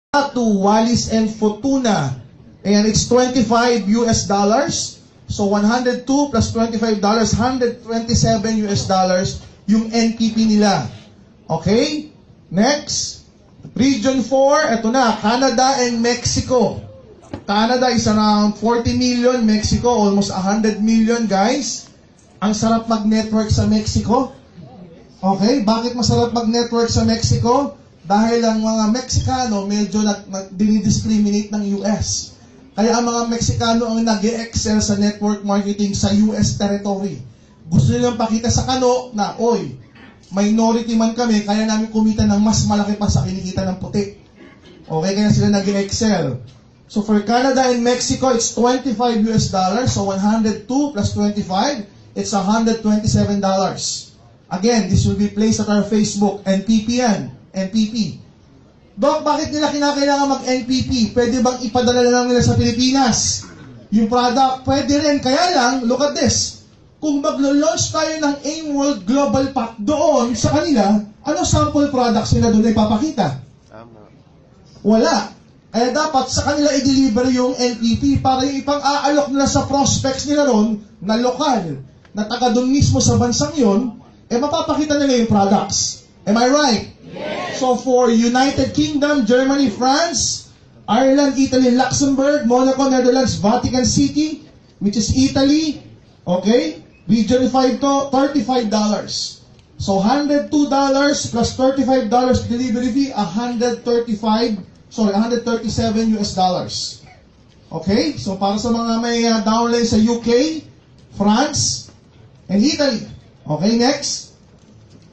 to Wallis and Fortuna. And it's $25 US. So 102 plus $25, $127 US yung NPP nila. Okay? Next. Region 4, ito na, Canada and Mexico. Canada is around 40 million, Mexico almost 100 million, guys. Ang sarap mag-network sa Mexico. Okay? Bakit masarap mag-network sa Mexico? Dahil ang mga Meksikano medyo dinidiscriminate ng US. Kaya ang mga Meksikano ang nag-excel sa network marketing sa US territory. Gusto nilang pakita sa kano na, oy, minority man kami, kaya namin kumita ng mas malaki pa sa kinikita ng puti. Okay, kaya sila nag-excel. So for Canada and Mexico, it's $25 US. So 102 plus 25, it's $127. Again, this will be placed at our Facebook, NPP yan. NPP. Dok, bakit nila kinakailangan mag-NPP? Pwede bang ipadala na lang nila sa Pilipinas? Yung product, pwede rin. Kaya lang, look at this. Kung maglo-launch tayo ng AIM World Global Pack doon sa kanila, ano sample products nila doon ay papakita? Wala. Kaya dapat sa kanila i-deliver yung NPP para yung ipang-aalok nila sa prospects nila ron na lokal, na taga doon mismo sa bansang yon, mapapakita nila yung products. Am I right? Yes. So for United Kingdom, Germany, France, Ireland, Italy, Luxembourg, Monaco, Netherlands, Vatican City, which is Italy, okay? Region 5 to, $35. So $102 plus $35 delivery fee, $137 US. Okay? So para sa mga may downline sa UK, France, and Italy. Okay, next.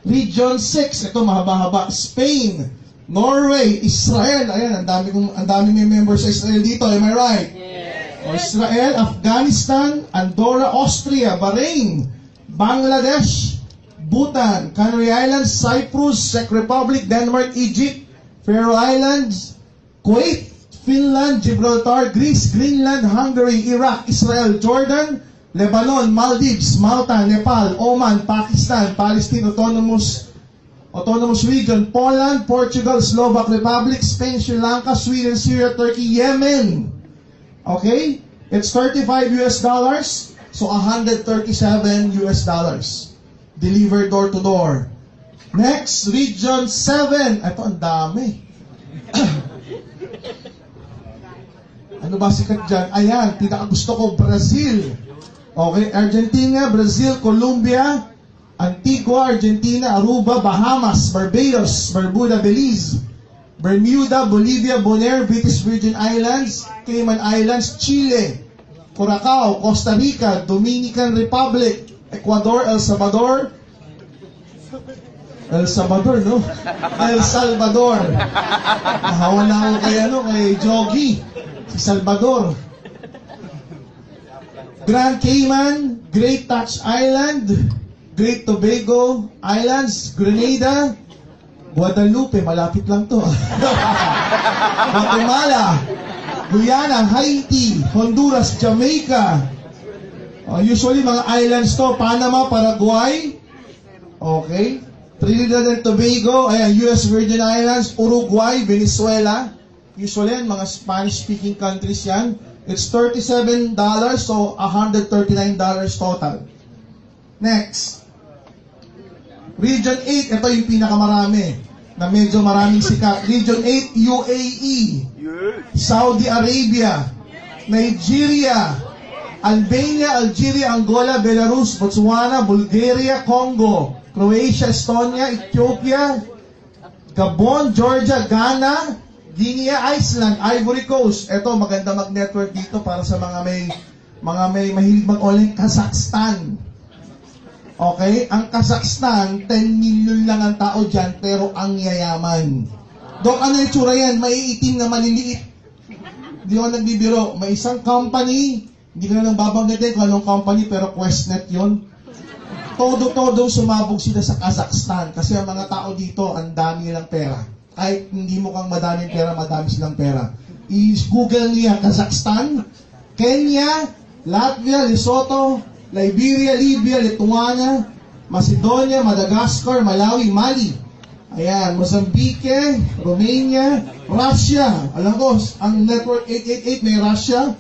Region 6, ito mahaba-haba. Spain, Norway, Israel. Ayan, ang dami may members sa Israel dito. Am I right? Yes. O Israel, Afghanistan, Andorra, Austria, Bahrain, Bangladesh, Bhutan, Canary Islands, Cyprus, Czech Republic, Denmark, Egypt, Faroe Islands, Kuwait, Finland, Gibraltar, Greece, Greenland, Hungary, Iraq, Israel, Jordan, Lebanon, Maldives, Malta, Nepal, Oman, Pakistan, Palestine Autonomous Region, Poland, Portugal, Slovak Republic, Spain, Sri Lanka, Sweden, Syria, Turkey, Yemen. Okay? It's $35 US, so $137 US. Delivered door to door. Next, Region 7. Ito, ang dami. Ano ba sikat dyan? Ayan, pinakagusto ko, Brazil. Okay, Argentina, Brazil, Colombia, Antigua, Argentina, Aruba, Bahamas, Barbados, Barbuda, Belize, Bermuda, Bolivia, Bonaire, British Virgin Islands, Cayman Islands, Chile, Curacao, Costa Rica, Dominican Republic, Ecuador, El Salvador, no? El Salvador. Nahawa na ako kay Jogi, si Salvador. Grand Cayman, Great Touch Island, Great Tobago Islands, Grenada, Guadalupe, malapit lang to. Guatemala, Guyana, Haiti, Honduras, Jamaica. Usually mga islands to, Panama, Paraguay. Okay. Trinidad and Tobago, ayan, US Virgin Islands, Uruguay, Venezuela. Usually yan, mga Spanish-speaking countries yan. It's $37, so $139 total. Next. Region 8, ito yung pinakamarami na medyo maraming sikat. Region 8, UAE, Saudi Arabia, Nigeria, Albania, Algeria, Angola, Belarus, Botswana, Bulgaria, Congo, Croatia, Estonia, Ethiopia, Gabon, Georgia, Ghana, Guinea, Iceland, Ivory Coast. Ito, maganda mag-network dito para sa mga may mahilig mag-online. Kazakhstan. Okay? Ang Kazakhstan, 10 million lang ang tao dyan, pero ang yayaman. Dok, ano yung tsura yan? Maiitim na maliliit. Hindi ko nagbibiro. May isang company, hindi ko na lang babanggitin kung anong company, pero Questnet yun. Todo-todo sumabog sila sa Kazakhstan kasi ang mga tao dito, ang dami nilang pera. Kahit hindi mo kang madaming pera, madami silang pera. I-google niya Kazakhstan, Kenya, Latvia, Lesotho, Liberia, Libya, Lithuania, Macedonia, Madagascar, Malawi, Mali, Ayan, Mozambique, Romania, Russia. Alam ko, ang network 888 may Russia.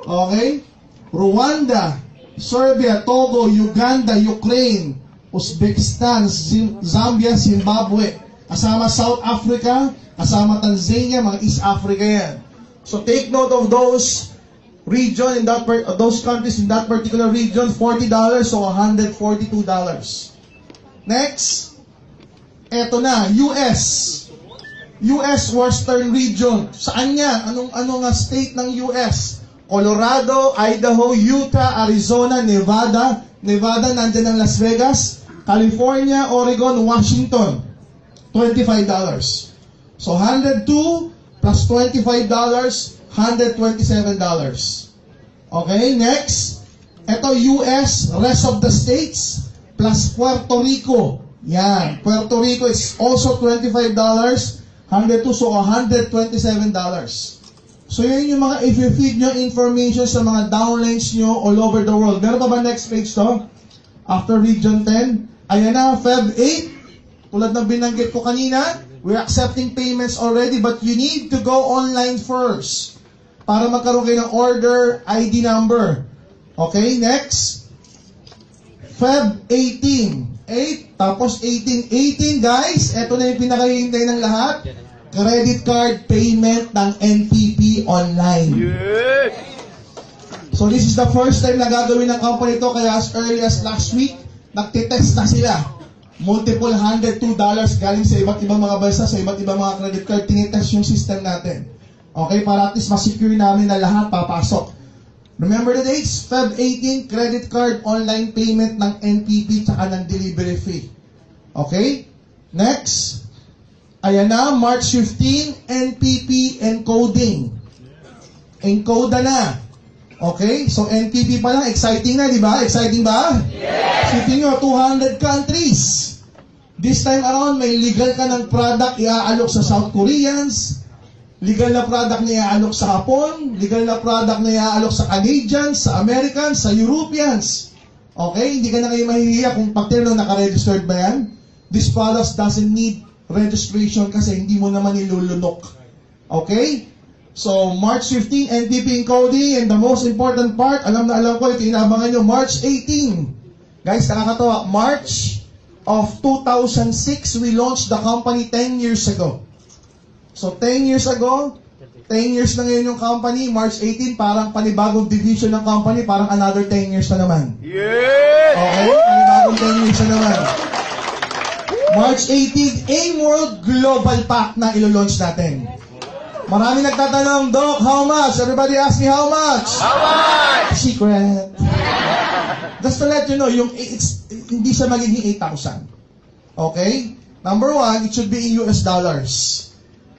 Okay? Rwanda, Serbia, Togo, Uganda, Ukraine, Uzbekistan, Zambia, Zimbabwe. Kasama South Africa, kasama Tanzania, mga East Africa yan. So take note of those region in that those countries in that particular region, $40, so $142. Next, eto na, US Western Region. Saan yan? Anong state ng US? Colorado, Idaho, Utah, Arizona, Nevada, nandyan ang Las Vegas, California, Oregon, Washington. $25. So, 102 plus $25, $127. Okay, next. Ito, US, rest of the states, plus Puerto Rico. Yan. Puerto Rico is also $25, 102, so $127. So, yun yung mga if-feed nyo information sa mga downlines nyo all over the world. Meron pa ba next page to? After Region 10. Ayan na, Feb 8. Tulad ng binanggit ko kanina, we're accepting payments already, but you need to go online first para magkaroon kayo ng order ID number. Okay, next. Feb 18. 8, tapos 18. 18, guys, eto na yung pinakahihintay ng lahat. Credit card payment ng NTP online. Yes! So this is the first time na gagawin ng company ito, kaya as early as last week, nagtitest na sila. Multiple $102 galing sa iba't ibang mga bansa, sa iba't ibang mga credit card, tinitest yung system natin. Okay, para at least masecure namin na lahat papasok. Remember the dates? Feb 18, credit card, online payment ng NTP, tsaka ng delivery fee. Okay? Next. Ayan na, March 15, NTP encoding. Encode na. Okay? So, NTP pa lang, exciting na, di ba? Exciting ba? Yes! Isipin nyo, 200 countries. This time around, may legal ka ng product iaalok sa South Koreans, legal na product na iaalok sa Hapon, legal na product na iaalok sa Canadians, sa Americans, sa Europeans. Okay? Hindi ka na kayo mahihiya kung pagtelo naka-registered ba yan. This product doesn't need registration kasi hindi mo naman nilulunok. Okay? So, March 15, NTP encoding, and the most important part, alam na alam ko, ito inaabangan nyo, March 18. Guys, nakakatawa, March of 2006, we launched the company 10 years ago. So, 10 years ago, 10 years na ngayon yung company, March 18, parang panibagong division ng company, parang another 10 years na naman. Yes! Okay? Panibagong 10 years na naman. March 18, AIM World Global Pack na ilo-launch natin. Marami nagtatanong, Doc, how much? Everybody ask me how much? How much? Secret. Just to let you know, hindi siya magiging 8,000. Okay? Number one, it should be in US dollars.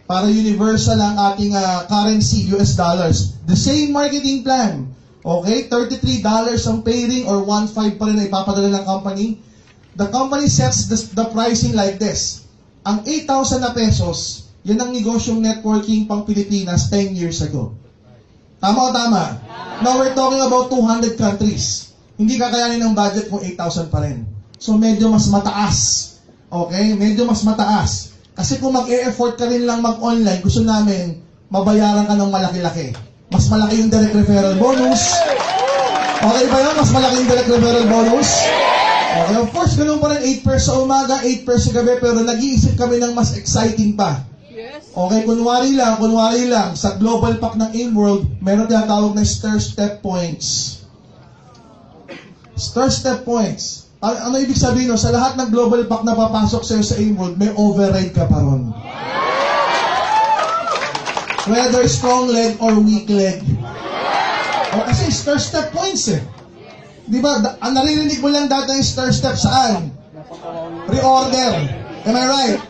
Para universal ang ating currency, US dollars. The same marketing plan. Okay? $33 ang pairing or 1.5 pa rin na ipapadala ng company. The company sets the pricing like this. Ang 8,000 na pesos, yan ang negosyong networking pang Pilipinas 10 years ago. Tama o tama? Now we're talking about 200 countries. Hindi kakayanin ng budget kung 8,000 pa rin. So medyo mas mataas. Okay? Medyo mas mataas. Kasi kung mag-e-effort ka rin lang mag-online, gusto namin mabayaran ka ng malaki-laki. Mas malaki yung direct referral bonus. Okay ba yun? Mas malaki yung direct referral bonus. Okay, of course, ganun pa rin 8 pairs sa umaga, 8 pairs sa gabi, pero nag-iisip kami ng mas exciting pa. Okay, kunwari lang, sa global pack ng AIM World, meron tinatawag na stir step points. Stir step points. Ano ibig sabihin, no? Sa lahat ng global pack na papasok sa'yo sa AIM World, may override ka pa ron. Whether strong leg or weak leg. O kasi stir step points eh. Di ba, naririnig mo lang dati yung stir step saan? Reorder. Am I right?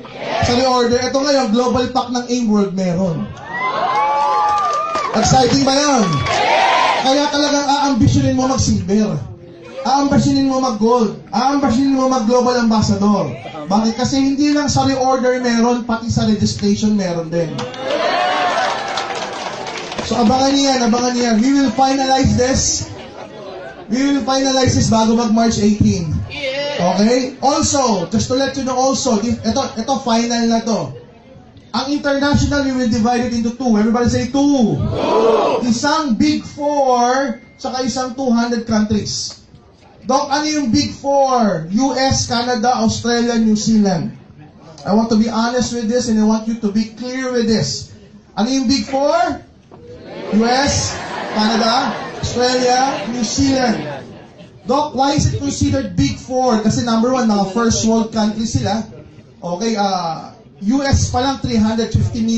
Sa reorder, ito ngayon, global pack ng AIM World meron. Exciting ba yan? Kaya talagang aambisyonin mo mag-silver. Aambisyonin mo mag-gold. Aambisyonin mo mag-global ambassador. Bakit? Kasi hindi lang sa reorder meron, pati sa registration meron din. So abangan niyan. We will finalize this. Bago mag-March 18. Okay? Also, just to let you know also, ito final na to. Ang international, we will divide it into two. Everybody say two. Isang Big Four, saka isang 200 countries. Doc, ano yung Big Four? US, Canada, Australia, New Zealand. I want to be honest with this and I want you to be clear with this. Ano yung Big Four? US, Canada, Australia, New Zealand. Doc, why is it considered Big Four? Kasi number one, mga first world country sila. Okay, US pa lang 350 million.